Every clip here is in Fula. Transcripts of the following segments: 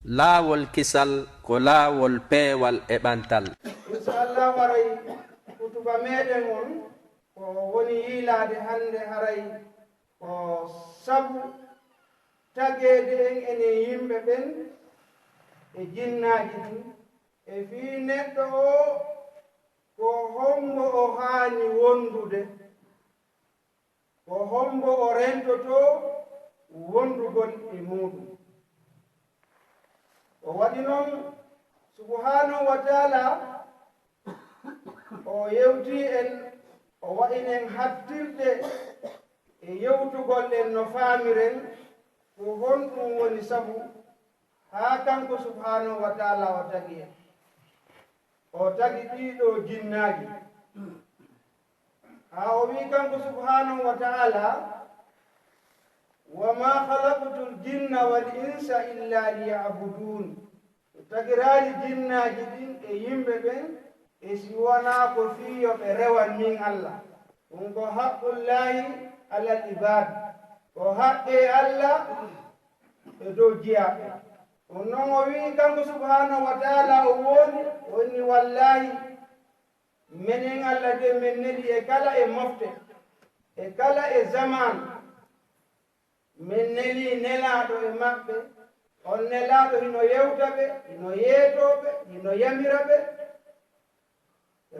laawol kisal ko laawol peewal e ɓantal. inchallah waray kutuba meɗen on ko woni yiilade hande haray ko sabu tageede en ene yimɓe ɓen e jinnaji ɗin e fii neɗɗo o ko hombo o haani wondude, ko hombo o rentoto wondugol e muɗum. O waɗi noon subhanahu wa taala o yewti en o waɗinen hattirde e yewtugol en no faamiren ko honɗum woni sabu haa kanko subhanahu wa taala o tagi en o tagi ɗiɗo jinnaaji haa o wi kanko subhanahu wa taala wa ma halaqtu ljinna wal insa illa liyabudun. o tagiraali jinnaaji ɗin e yimɓe ɓen e si wonaa ko fiyo ɓe rewan min Allah. ɗum ko haqqullahi alal ibad, ko haqqe Allah e dow jiyaɓe. ɗum noon o wi kanko subhanahu wa taala o woni wallahi minen Allah de min neli e kala e mofte e kala e zaman min neli nelaaɗo e maɓɓe. on nelaaɗo hino yewta ɓe, hino yeetoɓe, hino yamira ɓe.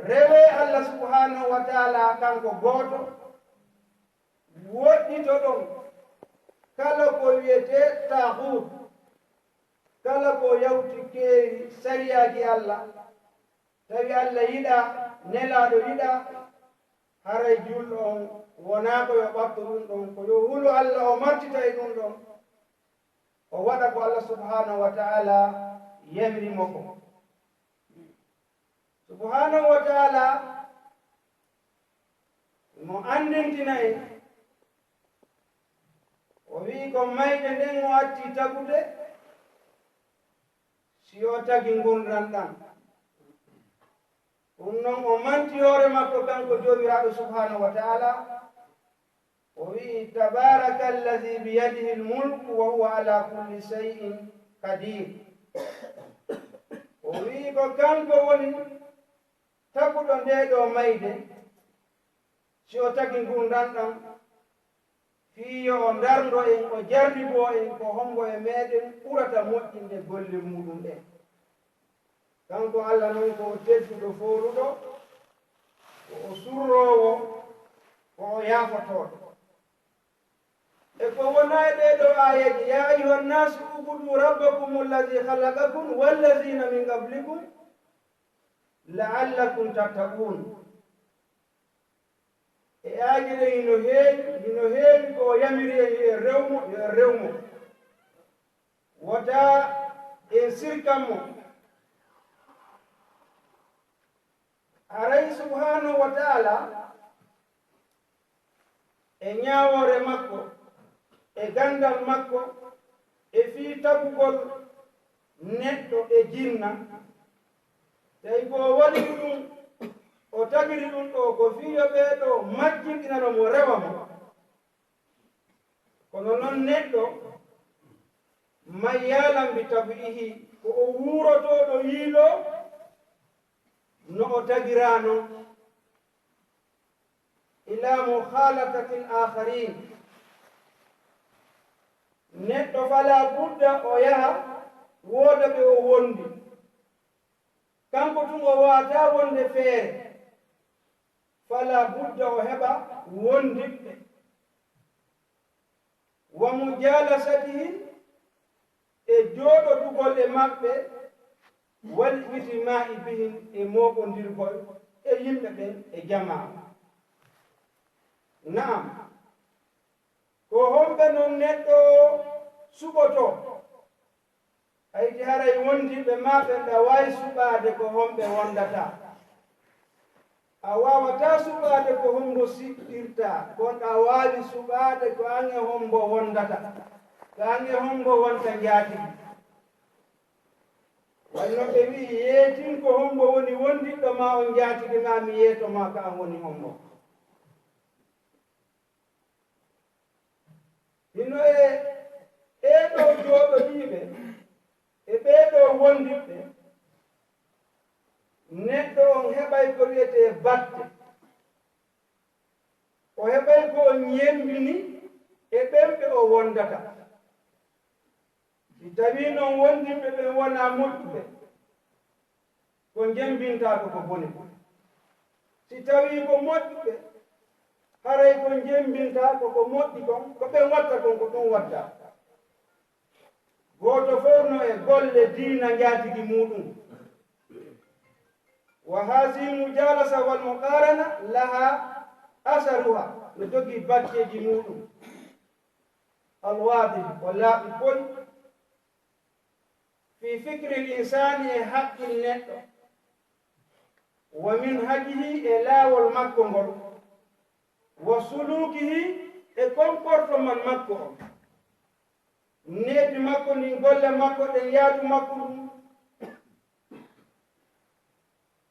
rewe Allah subhanahu wa taala kanko gooto, woɗɗito ɗon kala ko wiyete taghut, kala ko yawti keewi sariyaji Allah. tawi Allah yiɗa, nelaaɗo yiɗa, haray julɗo on wonaa ko yo ɓatto ɗum ɗon, ko yo hulo Allah o martita e ɗum ɗon, o waɗa ko Allah subhanahu wa taala yamirimo ko. subhanahu wa taala mo andintina en o wi ko mayde nden o acci tagude si o tagi gurdan ɗam. ɗum noon o manti hoore makko kanko jomiraɗo subhanahu wa taala o wi tabaraka allazi biyadihi lmulku wa huwa ala kulli shay'in qadir. o wi ko kanko woni taguɗo nde ɗo mayde si o tagi gurdan ɗam fiyo o dardo en, o jarribo en ko hombo e meɗen ɓurata moƴƴinde golle muɗum ɗen. kanko Allah noon ko o tedduɗo fowruɗo, ko o surrowo, ko o yaafotoɗo. e ko wona e ɗeɗo ayeji ya ayuha nnasu ubudu rabbakum allazi halakakum wallazina min qablikum la'allakum tattaqun. e aajire hino heewi ko o yamiri e rewmo wota en sirkanmo. aray subhanahu wa taala e ñaawore makko e gandal makko e fii tagugol neɗɗo e jinna, tawi ko waɗi ɗum o tagiri ɗum ɗo ko fiyo ɓeeɗo majjinɗinano mo rewa mo. kono noon neɗɗo mayyalam bi tabiihi ko o wuurotoɗo yiilo no o tagirano ila mukhalatati l akharin. neɗɗo fala budda o yaha wooda ɓe o wondi, kanko tun o wawata wonde feere, fala budda o heɓa wondiɓɓe wa mujalasatihim e jooɗotugol e maɓɓe wal ijtima'i bihim e moɓodirgol e yimɓe ɓen e jamaa. naam, ko homɓe noon neɗɗo suɓoto hayti haray wondiɓe maɓɓe ɓe wawi suɓade ko homɓe wondata. a wawata suɓade ko hombo siɗɗirta, kono a wawi suɓade ko an e hombo wondata, ko an e hombo wonta jaatigi. wayno ɓe wi yeetin ko hombo woni wondiɗɗo ma on jaatigi ma mi yeeto ma ko an woni hombo. hino e ɗo jooɗo ɗiɓe e wondiɓɓe neɗɗo on heɓay ko wiyete batte o heɓay ko o ñembini e ɓemɓe o wondata si tawi noon wondiɓɓe ɓe wona moƴƴuɓe ko jembintaako ko bone si tawi ko moƴƴuɓe haray ko jembintaako ko moƴƴi kon ko ɓen watta kon ko ɗum watta gooto fof no e golle diina njaatigi muɗum wa hasi mujalasa wal muqarana laha asaruha no jogii bacceji muɗum alwaadi o laaɓi boy fi fikri l insani e haqqil neɗɗo wa min hajihi e laawol makko ngol wa sulukihi e comportement makko on needi makko ni golle makko ɗen yaadu makko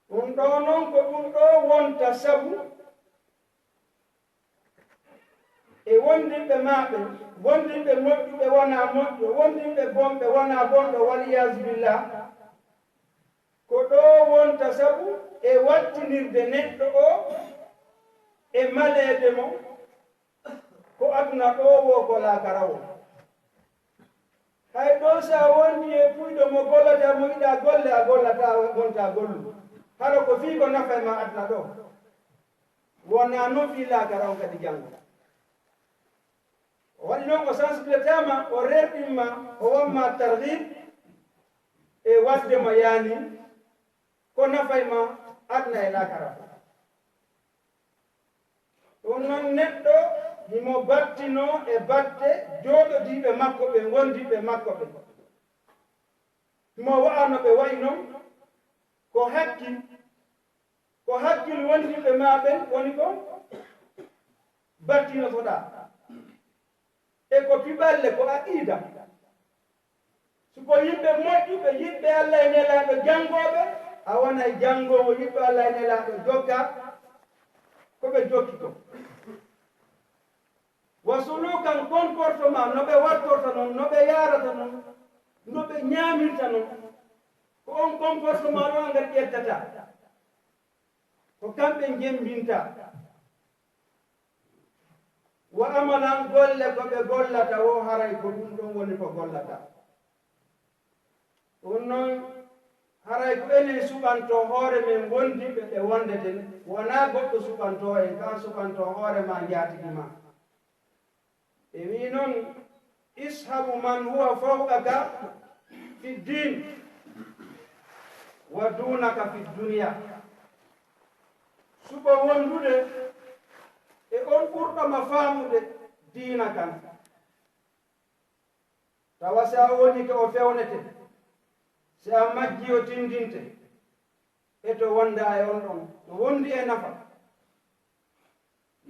ɗum ɗo noon ko ɗum ɗo wonta sabu e wondiɓe maɓe wondiɓe moƴƴuɓe wona moƴƴo wondiɓe bonɓe wona bonɗo waliyasu billah ko ɗo wonta sabu e wattinirde neɗɗo o e maleede mo ko aduna ɗo wo golakara o hay ɗo sa wondi e puyɗo mo gollata mo yiɗa golle a gollata wonta gollu hara ko fii ko nafa ma aduna ɗo wona no fii lakara on kadi janngo o waɗi noon o sensibilisatama o rerɗinma o wonma tarhib e wadde mo yaani ko nafay ma aduna e lakara ɗum noon neɗɗo himo battino e batte jooɗodiɓe makko ɓe gondiɓe makko ɓe himo wa'ano ɓe wayi noon ko hakkil wondiɓe ma ɓen woni ko battinotoɗa e ko piɓalle ko aqida siko yimɓe moƴƴuɓe yiɓɓe Allah e nelaɗo janngoɓe a wonay janngowo yiɓɓe Allah e nelaɗo jogga koɓe jokki ko wasulukan comportement no ɓe wattorta noon no ɓe yarata noon no ɓe ñaamirta noon ko on comportement ɗo ngal ƴettata ko kamɓe jembinta wa amalan golle ko ɓe gollata o haray ko ɗum ɗon woni ko gollata ɗum noon haray ko enen suɓanto hoore men wondiɓe ɓe wondeten wona goɗɗo suɓanto en kan suɓanto hoore ma jaatigi ma e wi noon ishabu man huwa fawqaka fi din wa dunaka fi dunia suɓa wondude e on ɓurɗoma faamude diina kan tawa si a woni ke o fewnete si a majji o tindinte e to wonda e on ɗon no wondi e nafa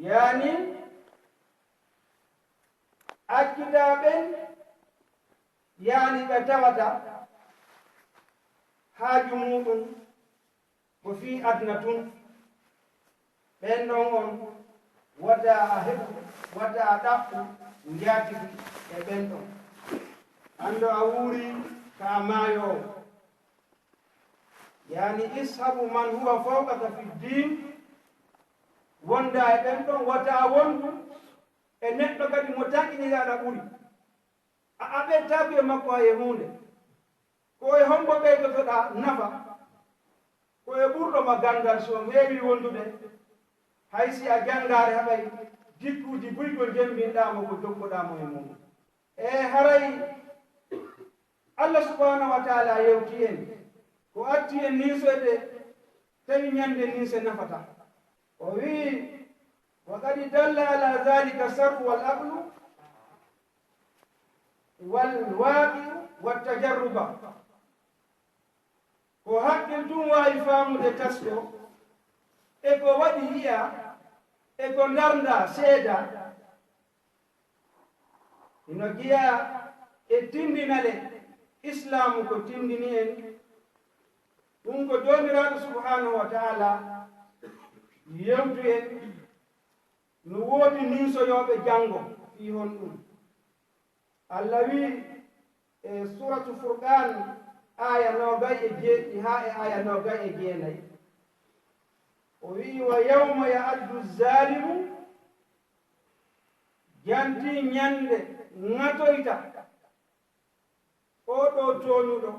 yaani accidaɓen yaani ɓe tawata haaju muɗum ko fii aduna tun ɓen ɗon on wada a heɓu wada a ɗaɓɓu njaatigi e ɓen ɗon anndo a wuuri ka a maayowo yaani ishabu man huwa fawqaka fi din wonda e ɓen ɗon wada a wondu e neɗɗo kadi mo taƴiniraɗa ɓuri a aɓettaki e makko ha e hunde ko e hombo ɓeydotoɗa nafa ko e ɓurɗoma gandal so heewi wondude hay si a jangare haɓay jikkuji buygol jembinɗamo ko jokkoɗamo e mum e haray Allah subhanahu wa taala yewti en ko atti en nisoyde tawi ñande nise nafata o wi وقد دل على ذلك السر والعقل والواقع والتجربة ko haqqil ɗum wawi famude tasko e ko waɗi hiya e ko darda seeda ino giya e tindinale islamu ko tindini en ɗum ko jomiraɗo subhanahu wa taala yewtu en no woodi niisoyoɓe janngo fi hon ɗum Allah wi e suratu furqan aya nogay e jeeɗɗi ha e aya nogay e jeenayi o wii wa yawma ya'addu zalimu janti ñande ŋatoyta oɗo tooñuɗo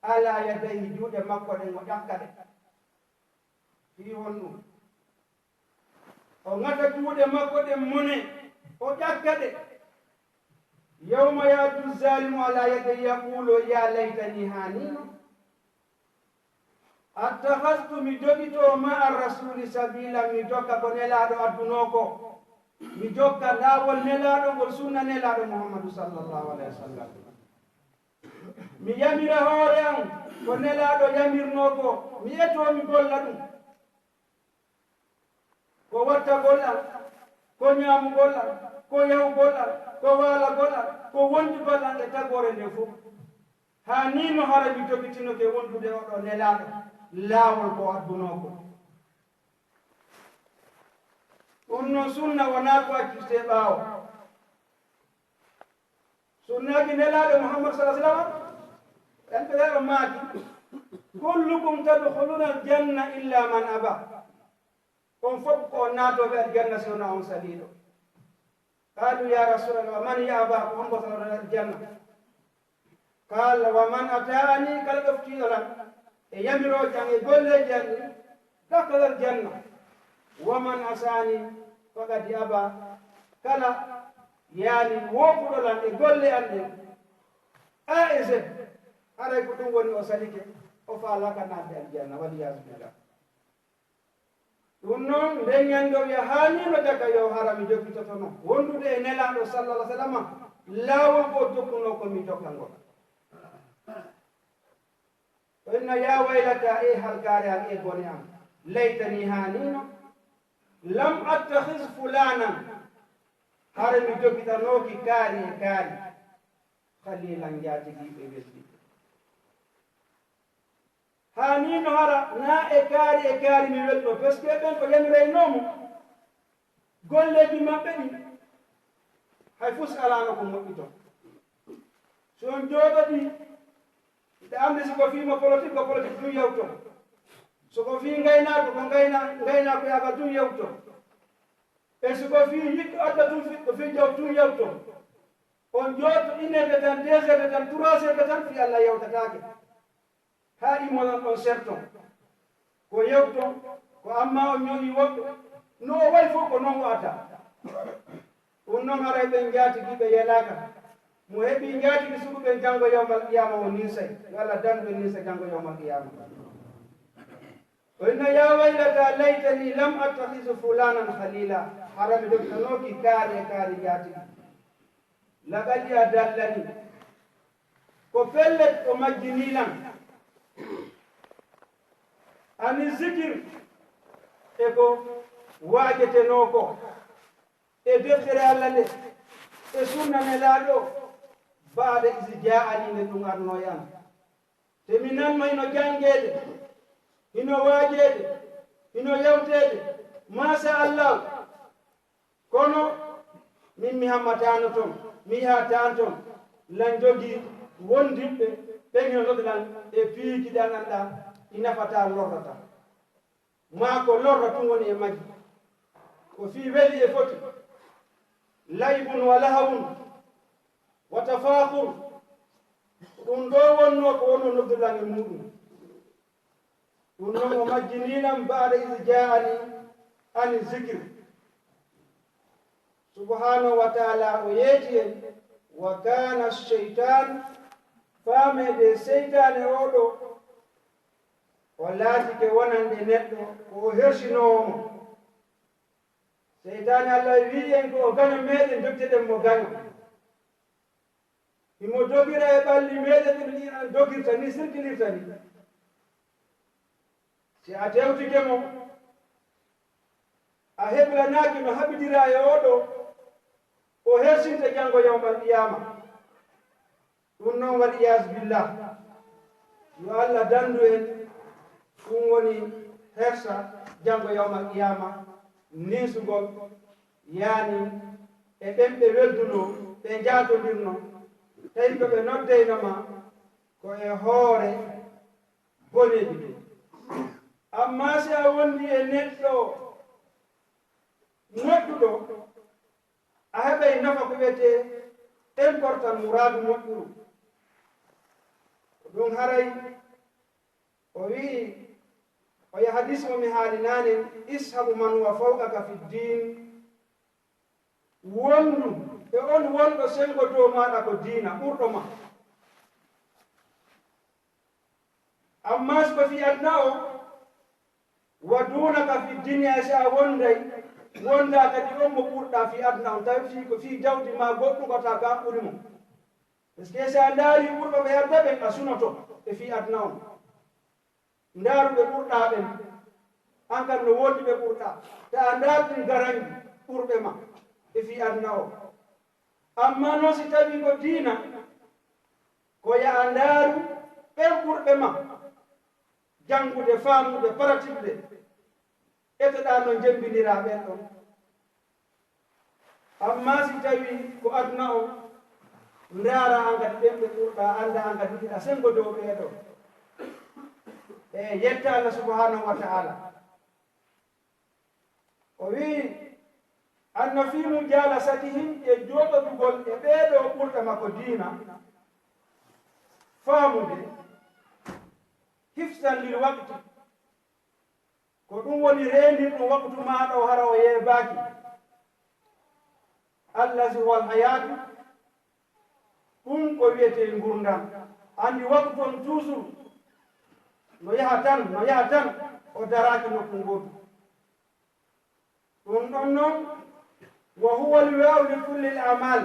ala yadayi juuɗe makko ɗen o ƴakka ɗe fii hon ɗum o ŋata juuɗe makko ɗen mone o ƴakka ɗe yawma ya'addu zalimu ala yadayi yaqulo ya laytani hanino attahastu mi jogito ma arrasuli sabila mi jokka ko nelaɗo adduno ko mi jokka laawol nelaɗo ngol sunna nelaɗo muhammadu sallllahu alayhi wa sallam mi yamira hoore am ko nelaɗo yamirno ko mi eto mi golla ɗum ko watta gollal ko ñaamu gollal ko yahu gollal ko waala gollal ko wondi gollal e tagore nde fof ha ni no hara mi jogitinoke wondude oɗo nelaɗo laawol ko adduno ko ɗum noon sunna wona ko accirte ɓaawo sunnaji nelaɗo muhammad sallah sallam en ɓe heɓa maaki kullukum tadkhuluna aljanna illa man aba on fof ko naatoɓe aljanna sowna on saliɗo qalu ya rasulallah man yaba ko on botanoɗo aljanna qala wa man ata'ani kala ɗoftiɗoran e yamiroje an e golleji an ɗi dakhala aljanna wa man asani faqad aba kala yaani wofuɗolan e golle an ɗen a e z haray ko ɗum woni o salike o faalaka naatde aljanna waliyasu billah ɗum noon nden ñande o wiya haanino daga yo hara mi jokkitoto noon wondude e nelaɗo sallallah sallam laawol ko jokkuno ko mi jokkangol o inna ya waylata e halkare am e bone am laytani haanino lam attahis fulanan hara mi jokkitanoki kaari e kaari khalilan jaatigiɓe wesdi haanino hara na e kaari mi welɗo par ce que ɓen ko yamiraynomo golleji maɓɓe ɗi hay fus alano ko moƴƴito so on jooɗoɗi ɓe andi siko fiima politique ko politique ɗum yewto soko fi gaynako ko gaynako yaga ɗum yewto e siko fi yiɗɗo adda ɗum fiɗɗo fi jaw ɗum yewto on jooɗo 1 heure tan 2 heures tan 3 heures tan fi allah yewtatake ha immonon ɗon serton ko yewton ko amma o ñoƴi woɓɓe no o wayi fof ko noon wata ɗum noon haray ɓen jaatigiɓe yelaka mo heeɓi jaatigi suguɓe janngo yawmal qiyama o ninsay yo allah danɓe ninsa janngo yawmal qiyama o inno ya waylata laytani lam attahisu fulanan khalila hara mi jokkitanoki kaari jaatigi laqad a dallani ko pellet o majjinilan ani zikir e ko waajeteno ko e deftere allah nde e sunna nelaɗo baada isi jaani nde ɗum arno yan te mi nanma hino jangede hino waajede hino yewtede masa allah kono min mi hammatano toon mi yahatan toon lan jogi wondiɓɓe ɓen hino jogilan e piiji ɗan anɗa ɗi nafata lorrata ma ko lorra tun woni e majji ko fi weli e foti laybun wa lahawun wa tafakur ɗum ɗo wonno ko wonno nodduɗan e muɗum ɗum noon o majjinilam baada is jaani ani zicre subhanahu wa taala o yeeti en wa kana cheytan faamede seytane oɗo o laatike wonande neɗɗo ko hersinowomo seytane allah wi en ko o gaño meɗen dogteɗen mo gaño imo dogira e ɓalli meɗen ɗiɗi dogirta ni sirkinirta ni si a tewtike mo a heɓlanaki no haɓidira e oɗo o hersinta janngo yawmal qiyama ɗum noon waɗi iyas billah yo allah dandu en ɗum woni hersa janngo yawmal qiyama ninsugol yaani e ɓen ɓe welduno ɓe jaadodirno tawi ko ɓe noddeynoma ko ko e hoore boneji ɗi. Amma si a wondi e neɗɗo moƴƴuɗo a heɓay nafa ko wiyete important muradu moƴƴuru. ɗum haray o wii o ye hadis mo mi haali naane ishabu man huwa fawqaka fi ddin, wondu e on wonɗo sengo dow maɗa ko diina ɓurɗo ma. amma so ko fi adna o wa dunaka fi dunia, si a wonday wonda kadi on mo ɓurɗa fi adna on tawi ko fi jawdi ma goɗɗum kota ka ɓuri mo. par ce que si a ndaari ɓurɗo ɓe yarda ɓen a sunoto e fi adna on. ndaaruɓe ɓurɗa ɓen an kadi no woodi ɓe ɓurɗa, ta a ndaarɗin garangi ɓurɓe ma e fi adna o. amma noon si tawi ko diina ko ya a ndaaru ɓen ɓurɓe ma janngude faamude pratique eteɗa no jembinira ɓen ɗon. amma si tawi ko aduna o ndaara an kadi ɓen ɓe ɓurɗa annda an kadi ɗiɗa sengo dow ɓeeɗo e yetta Allah subhanahu wa ta'ala. o wi anna fi mujalasatihim e jooɗodugol e ɓeeɗo ɓurɗa makko diina faamude hifsan lil waqti, ko ɗum woni rendirɗum waktu maɗa o hara o yeebaaki allazi huwal hayatu, ɗum ko wiyete ngurdam. andi waktu on toujours no yaha tan o daraki nokku ngotu. ɗum ɗon noon wa huwa lwaw li kulli l amal,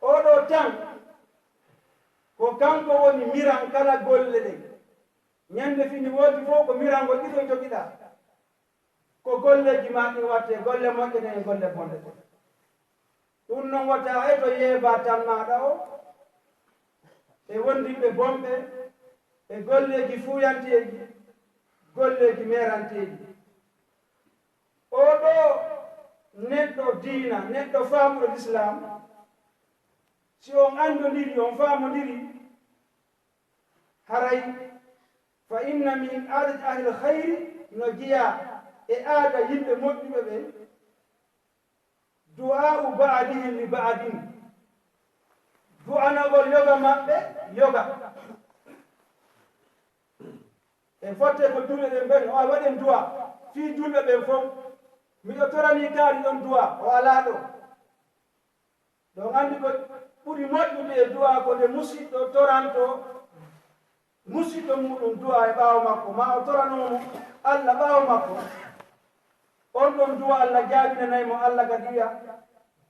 oɗo tan ko kanko woni miran kala golle ɗe. ñande fini woodi fof ko mirango ɗiɗo jogiɗa, ko golleji ma ɗi watte, golle moƴƴe ɗe e golle bonɗe ɗe. ɗum noon wata e to yeeba tan maɗa o e wondiɓe bonɓe e golleji fuyanteji, golleji meranteji. oɗo neɗɗo diina, neɗɗo faamuɗo l'islam, si on andodiri on faamodiri haray fa inna min adati ahli khayri, no jiya e aada yimɓe moƴƴuɓe ɓe, du'a'u ba'dihim li ba'din, du'anagol yoga maɓɓe yoga. e fotte ko julɓe ɓen ɓen o a waɗen du'a fi julɓe ɓen fof, miɗo torani kaari ɗon du'a o ala ɗo. ɗon andi ko ɓuri moƴƴude e du'a ko nde musidɗo toranto musidɗo muɗum du'a e ɓaawo makko, ma o toranomo Allah ɓaawo makko. on ɗon du'a Allah jaabinanaymo. Allah kadi wiya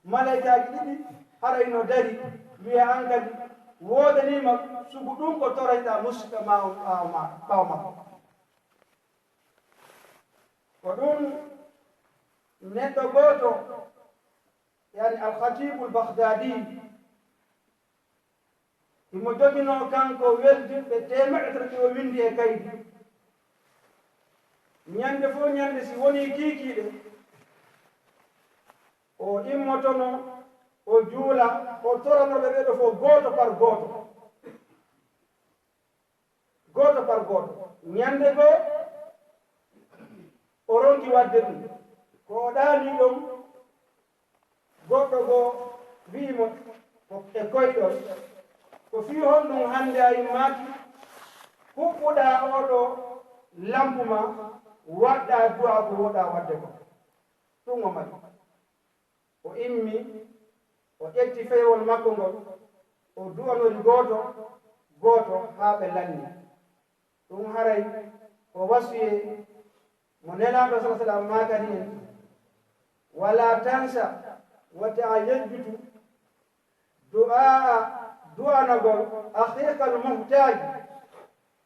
malaikaji ɗiɗi harayno dari wiya an kadi woodanima sugu ɗum ko torayɗa musidɗo ma on ɓaawo makko. ko ɗum neɗɗo gooto yani alkhatibu lbaghdadi imo jogino kanko weldirɓe temeɗre ɗe o windi e kaydi. ñande fof ñande si woni kiikiiɗe o immotono o juula o toranoɓe ɓeɗo fof gooto par gooto, gooto par gooto. ñande goo o ronki wadde ɗum ko o ɗaani ɗon, goɗɗo goo wiimo e koyɗol ko fii hon ɗum hannde a immaaki huɓɓuɗa oɗo lampu ma waɗɗa du'a ko woɗa wadde ko. ɗum o mari o immi o ƴetti fewol makko ngol o du'anori gooto haa ɓe lanni. ɗum haray o wasuye mo nelaɗo sa sallam makani en wala tansa wata a yejjutu du'anagol akhikal muhtaji,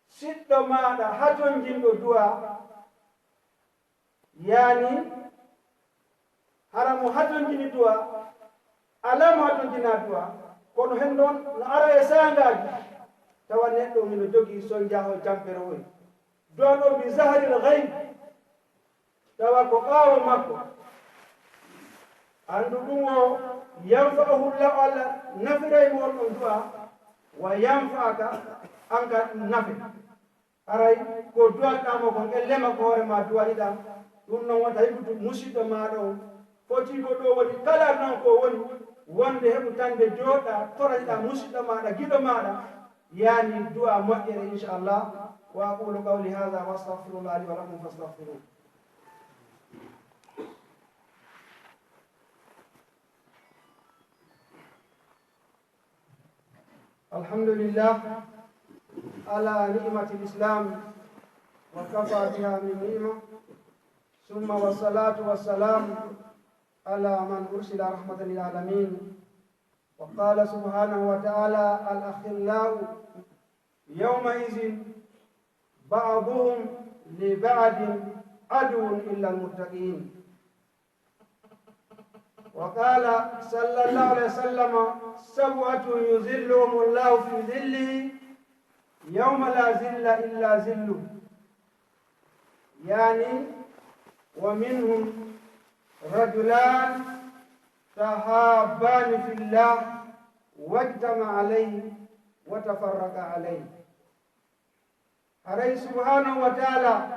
siɗɗo maɗa haton jinɗo du'a, yani hara mo haton jini du'a alamo haton jina du'a, kono hen ɗon no ara e sangaji tawa neɗɗo mino jogii sol jaho tampere oy du'a ɗo bi zahril ghaib, tawa ko ɓaawo makko. andu ɗum o yanfa'uhu llahu, Allah nafiray mo on ɗon du'a wa yanfa'aka anka nafe aray ko duwaɗamo ko ellema ko hoorema duwaɗiɗa ɗum noon wonta heɓutu musidɗo maɗa o foti ko ɗo woni kala noon ko woni wonde heɓu tande jooɗa toraɗiɗa musidɗo maɗa giɗo maɗa yani du'a moƴƴere inchallah wa aqulu qawli hadha wa astaghfirullah li wa lakum fastaghfiruh. الحمد لله على نعمة الإسلام وكفى بها من نعمة ثم والصلاة والسلام على من أرسل رحمة للعالمين. وقال سبحانه وتعالى الأخلاء يومئذ بعضهم لبعض عدو إلا المتقين. وقال صلى الله عليه وسلم سبعة يظلهم الله في ظله يوم لا ظل إلا ظله، يعني ومنهم رجلان تحابان في الله واجتمع عليه وتفرق عليه. عليه سبحانه وتعالى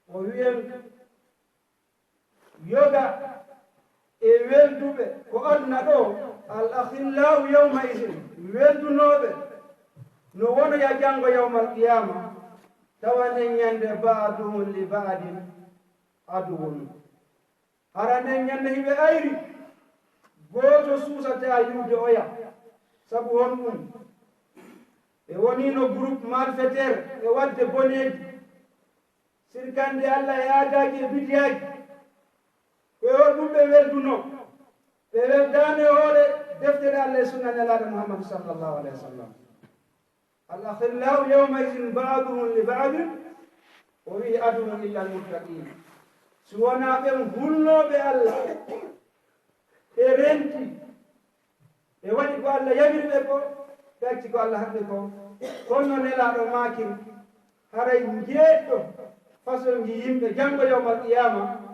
وهي يوغا e welduɓe ko aduna ɗo al akhillahu yawma idin weldunoɓe no wonoya janngo yawmal qiyama tawanen ñande ba'duhum li ba'din aduwwun. haranen ñande hiɓe ayri gooto suusate a yuude oya sabu hon ɗum ɓe wonino groupe malfaiteur e wadde boneeji sirkande allah e aadaji e bidiyaji ko ɗum ɓe welduno ɓe weldani hoore deftere allah e sunna nelaɗo muhammadu sallllahu alayhi wa sallam. al akhillahu yawma idin ba'duhum li ba'din o wi aduwwun illa al muttaqin. so wona ɓen hulnoɓe allah ɓe renti ɓe waɗi ko allah yamiriɓe ko gacci ko allah haɓɓe ko kono nelaɗo makiri haray jeeɗɗo façon ji yimɓe janngo yawmal qiyama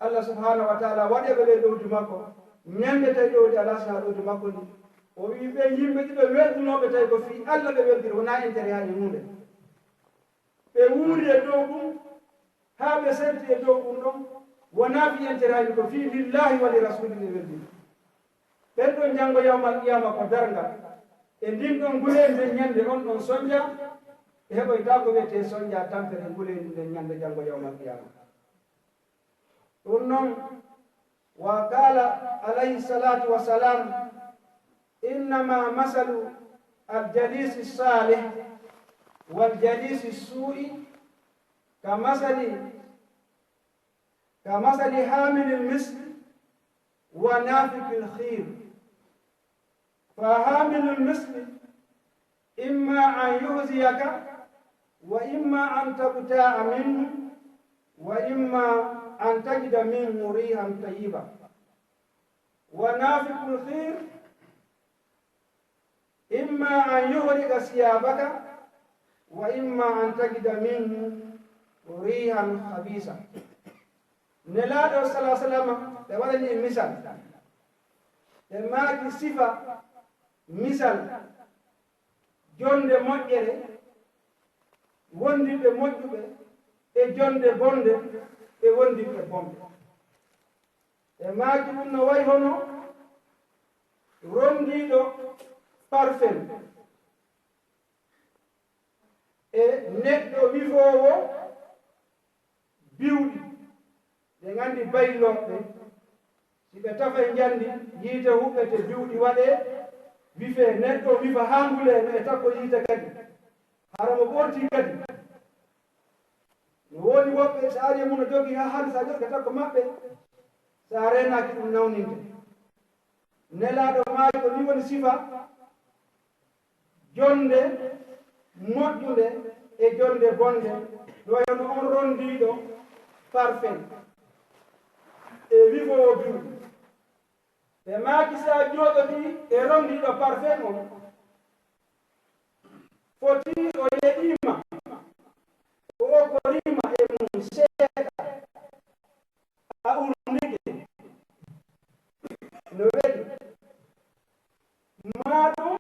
Allah subhanahu wa ta'ala waɗeɓe ɓe ɗowdi makko ñande tawi ɗowdi ala sina ɗowdi makko ndi o wi ɓe yimɓe ɗiɓe weldunoɓe tawi ko fi allah ɓe weldiri wona intérêt haɗe hunde ɓe wuuri e dow ɗum haa ɓe serti e dow ɗum ɗon wona fi intérêt haɗe ko fi lillahi wa li rasuli ɓe weldiri. ɓen ɗon janngo yawmal qiyama ko dargal e ndin ɗon nguleyde ñande on ɗon soñja ɓe heɓoyta ko wiyete soñja tampere nguleydi nden ñande janngo yawmal qiyama. ɗum noon wa qala alayhi salatu wassalam innama masalu aljalisi salih waljalisi sui ka masali hamili lmisk wa nafiki lkhir. fa hamilu lmisk imma an yuhziyaka wa imma an tabta'a minhu wa imma أن تجد منه ريحا طيبا. ونافق الخير إما أن يغرق ثيابك وإما أن تجد منه ريحا خبيثا. نلاقي صلى الله عليه وسلم تولي مثال تماكي صفة مثال jonde moƴƴere wondiɓe moƴƴuɓe e jonde bonde e wondiɓe bonɓe e maaki ɗum no wayi hono romdiɗo parfum e neɗɗo wifowo biwɗi ɓe gandi bayloɓe si ɓe tafa e jandi yiite huɓɓete biwɗi waɗe wife neɗɗo wifa hangule no e takko yiite kadi hara mo ɓorti kadi no woni woɓɓe so ari mum no jogii ha hande sa jogi takko maɓɓe sa renaki ɗum nawninde. nelaɗo maayi ko ni woni sifa jonde moƴƴude e jonde bonde ɗo yono on rondiɗo parfum e wifowo biwɗi ɓe maaki sa jooɗoɗi e rondiɗo parfum o foti o yeɗima o okkorima e mum seeɗa a urnike no weɗi maɗum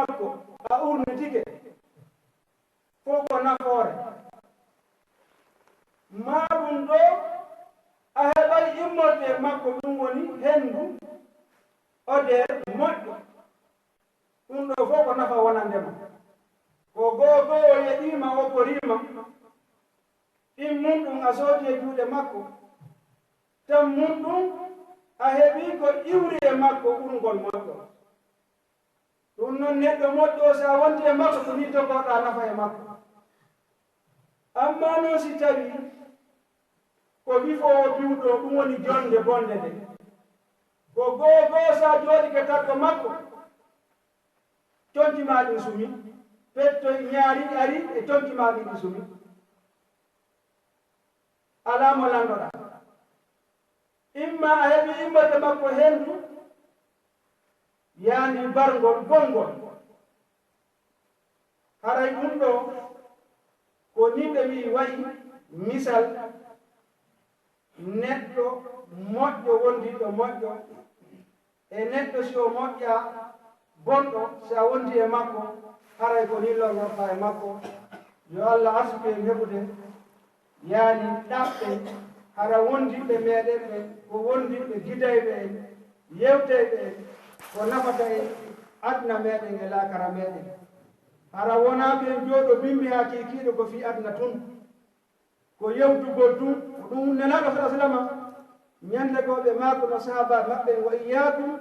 makko a urnitike fof ko nafoore ma ɗum ɗo a heɓay immorde makko ɗum woni henndu odeer moƴƴo ɗum ɗo fof ko nafa wonandema ko goo o yeɗima o ko rima immum ɗum a soodi e juuɗe makko tan mum ɗum a heɓi ko iwri e makko ɓurgol moƴƴo ɗum noon neɗɗo moƴƴo o sa wonti e makko ko ni togoɗa nafa e makko amma noon si tawi ko wifowo biwɗo ɗum woni jonde bonde nde ko goo sa jooɗi ke takko makko tonti ma ɗin sumi petto ñaari ari e tonti ma ɗin sumi ala mo landoɗa imma a heɓi immorde makko hendu yaani bargol gongol haray ɗum ɗo ko nimɓe wi wayi misal neɗɗo moƴƴo wondiɗo moƴƴo e neɗɗo si o moƴƴa bonɗo si a wondi e makko haray ko ni lornorta e makko yo Allah arsuke en heɓude yaani ɗaɓɓe hara wondiɓe meɗen ɓe ko wondiɓe gidayɓe en yewteɓe en ko nafata en aduna meɗen e lakara meɗen hara wonaɓe en jooɗo bimbi ha kikiɗo ko fi aduna tun ko yewtugol tun ɗum nenaɗo sa sallama ñande go ɓe maako no sahaba maɓɓe wa iyakum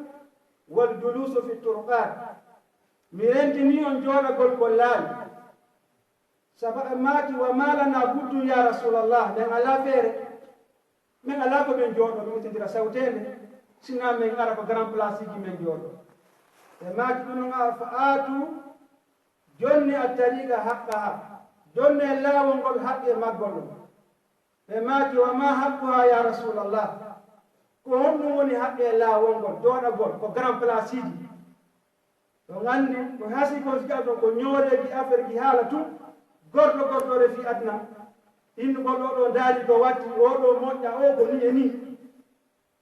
wal julusu fi turqat mi rentini on jooɗagol ko laawi saba maaki wa malana buddu ya rasulallah min ala feere min ala ko min jooɗo min tindira sawtende sina min ara ko grand place ji min jooɗo e maaki ɗum noon fa aatu jonni a tariqa haqqaha jonne laawol ngol haqqe maggol ɗum e maaki wa ma haqquha ya rasulallah ko honɗum woni haqqe laawol ngol jooɗagol ko grand place ji to gandi ko hasi ko siga ɗon ko ñooreji affaire ji haala tun gorɗo gorɗore fi adna innugol ɗo ɗo daari ko watti oɗo moƴƴa o ko ni e ni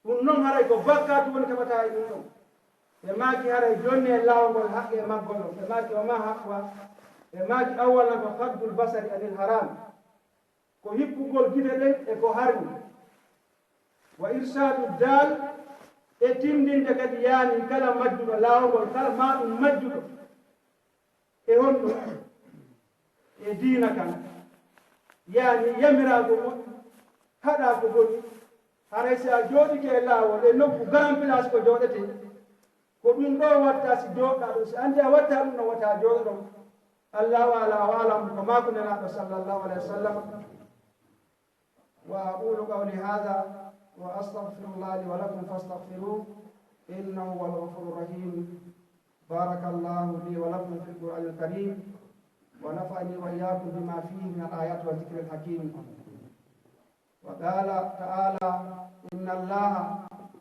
ɗum noon haray ko bakkatu woni keɓata e ɗum ɗon ɓe maaki haray jonni e laawol haqqe maggol ɗon ɓe maaki o ma haqqa ɓe maaki awwalan ko haddul basari anil haram ko hippugol gite ɗen e ko harmi wa irsadu dal e tindinde kadi yaani kala majjuɗo laawol kala ma ɗum majjuɗo e honɗo e diina kan yaani yamiraago moƴƴi haɗa ko boni haray si a jooɗike e laawol e nokku grand place ko jooɗete ko ɗum ɗo watta si jooɗɗa ɗo si andi a watta ɗum no wata jooɗo ɗon allahu ala wa alam ko maako nenaɗo sallllahu alayhi wa sallam wa aqulu qawli hada wa astaghfirullah li wa lakum fastaghfiruh innahu huwal ghafurur rahim barakallahu li wa lakum fil qur'anil karim ونفعني وإياكم بما فيه من الآيات والذكر الحكيم وقال تعالى إن الله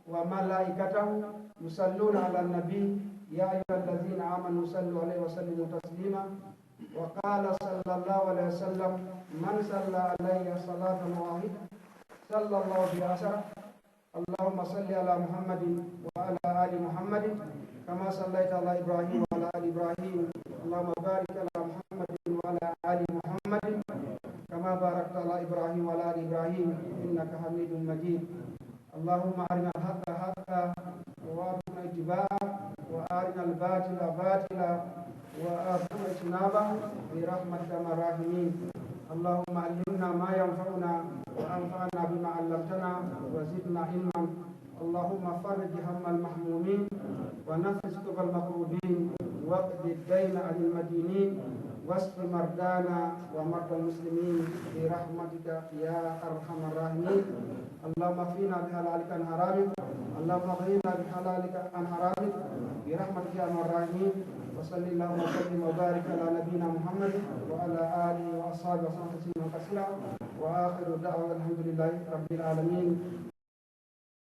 وملائكته يصلون على النبي يا أيها الذين آمنوا صلوا عليه وسلموا تسليما وقال صلى الله عليه وسلم من صلى علي صلاة واحدة صلى الله بها عشرة اللهم صل على محمد وعلى آل محمد كما صليت على إبراهيم وعلى آل إبراهيم اللهم بارك على محمد وعلى آل محمد كما باركت على إبراهيم وعلى آل إبراهيم إنك حميد مجيد اللهم أرنا الحق حقا وارزقنا اتباعه وأرنا الباطل باطلا وارزقنا اجتنابه برحمتك يا الراحمين اللهم علمنا ما ينفعنا وأنفعنا بما علمتنا وزدنا علما اللهم فرج هم المحمومين ونفس كرب المكروبين واقض الدين عن المدينين واشف مرضانا ومرضى المسلمين برحمتك يا ارحم الراحمين اللهم اكفنا بحلالك عن حرامك اللهم اغننا بحلالك عن حرامك برحمتك يا ارحم الراحمين وصل اللهم وسلم وبارك على نبينا محمد وعلى اله واصحابه وسلم تسليما كثيرا واخر دعوه الحمد لله رب العالمين